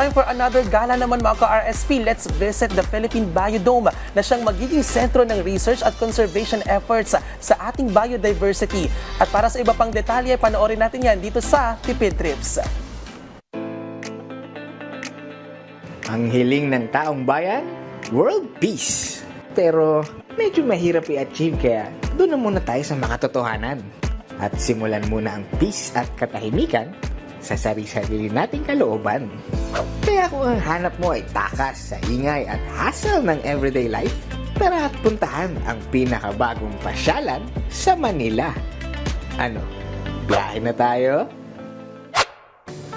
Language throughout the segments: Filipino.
time for another gala naman mga ka-RSP. Let's visit the Philippine Biodome na siyang magiging sentro ng research at conservation efforts sa ating biodiversity. At para sa iba pang detalye, panoorin natin yan dito sa Tipid Trips. Ang hiling ng taong bayan, world peace. Pero medyo mahirap i-achieve kaya doon na muna tayo sa makatotohanan. At simulan muna ang peace at katahimikan sa sarili-sarili nating kalooban. Kaya kung ang hanap mo ay takas sa ingay at hassle ng everyday life, tara at puntahan ang pinakabagong pasyalan sa Manila. Ano, biyahe na tayo?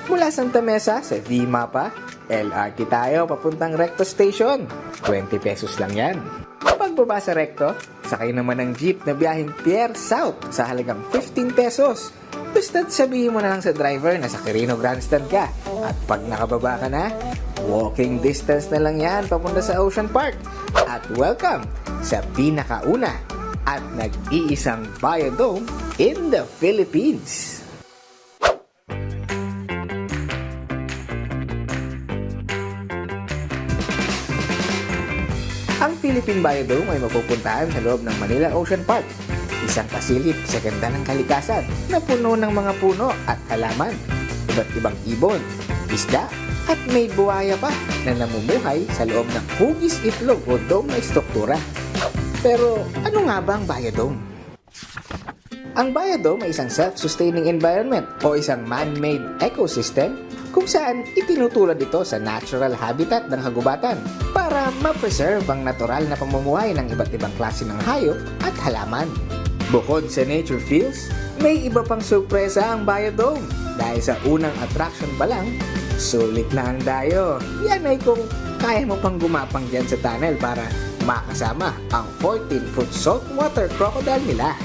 Mula Santa Mesa sa V-Mapa, LRT tayo papuntang Recto Station. 20 pesos lang yan. Pagbaba sa Recto, sakay naman ng jeep na biyaheng Pierre South sa halagang 15 pesos. Basta't sabihin mo na lang sa driver na sa Quirino Grandstand ka. At pag nakababa ka na, walking distance na lang yan papunta sa Ocean Park. At welcome sa pinakauna at nag-iisang biodome in the Philippines. Ang Philippine Biodome ay mapupuntahan sa loob ng Manila Ocean Park. Isang pasilip sa ganda ng kalikasan na puno ng mga puno at halaman, iba't ibang ibon, isda at may buhaya pa na namumuhay sa loob ng hugis itlog o dome na istruktura. Pero ano nga ba ang biodome? Ang biodome ay isang self-sustaining environment o isang man-made ecosystem kung saan itinutulad ito sa natural habitat ng hagubatan para ma-preserve ang natural na pamumuhay ng iba't ibang klase ng hayop at halaman. Bukod sa nature feels, may iba pang sorpresa ang biodome. Dahil sa unang attraction pa lang, sulit na ang dayo. Yan ay kung kaya mo pang gumapang dyan sa tunnel para makasama ang 14-foot saltwater crocodile nila.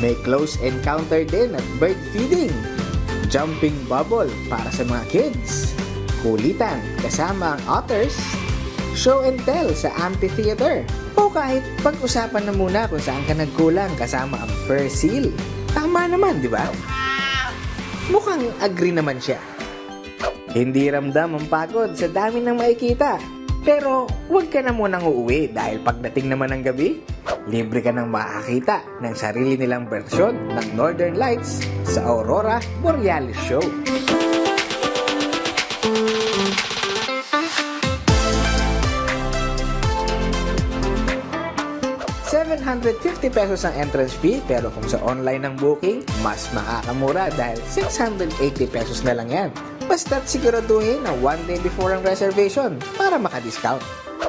May close encounter din at bird feeding, jumping bubble para sa mga kids, kulitan kasama ang otters, show and tell sa amphitheater, o kahit pag-usapan na muna kung saan ka nagkulang kasama ang fur seal. Tama naman, di ba? Mukhang agree naman siya. Hindi ramdam ang pagod sa dami ng makikita. Pero huwag ka na munang uuwi dahil pagdating naman ng gabi, libre ka nang makakita ng sarili nilang bersyon ng Northern Lights sa Aurora Borealis Show. 750 pesos ang entrance fee pero kung sa online ng booking, mas makakamura dahil 680 pesos na lang yan. Basta't siguraduhin na one day before ang reservation para maka-discount.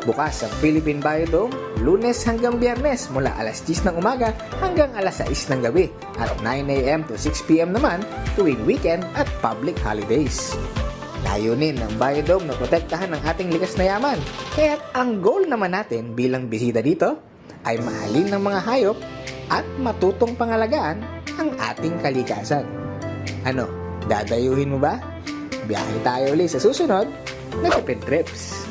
Bukas ang Philippine Biodome, Lunes hanggang Biyernes mula alas 10 ng umaga hanggang alas 6 ng gabi at 9 a.m. to 6 p.m. naman tuwing weekend at public holidays. Layunin ng Biodome na protektahan ang ating likas na yaman. Kaya't ang goal naman natin bilang bisita dito ay mahalin ng mga hayop at matutong pangalagaan ang ating kalikasan. Ano, dadayuhin mo ba? Biyahe tayo ulit sa susunod na Tipid Trips.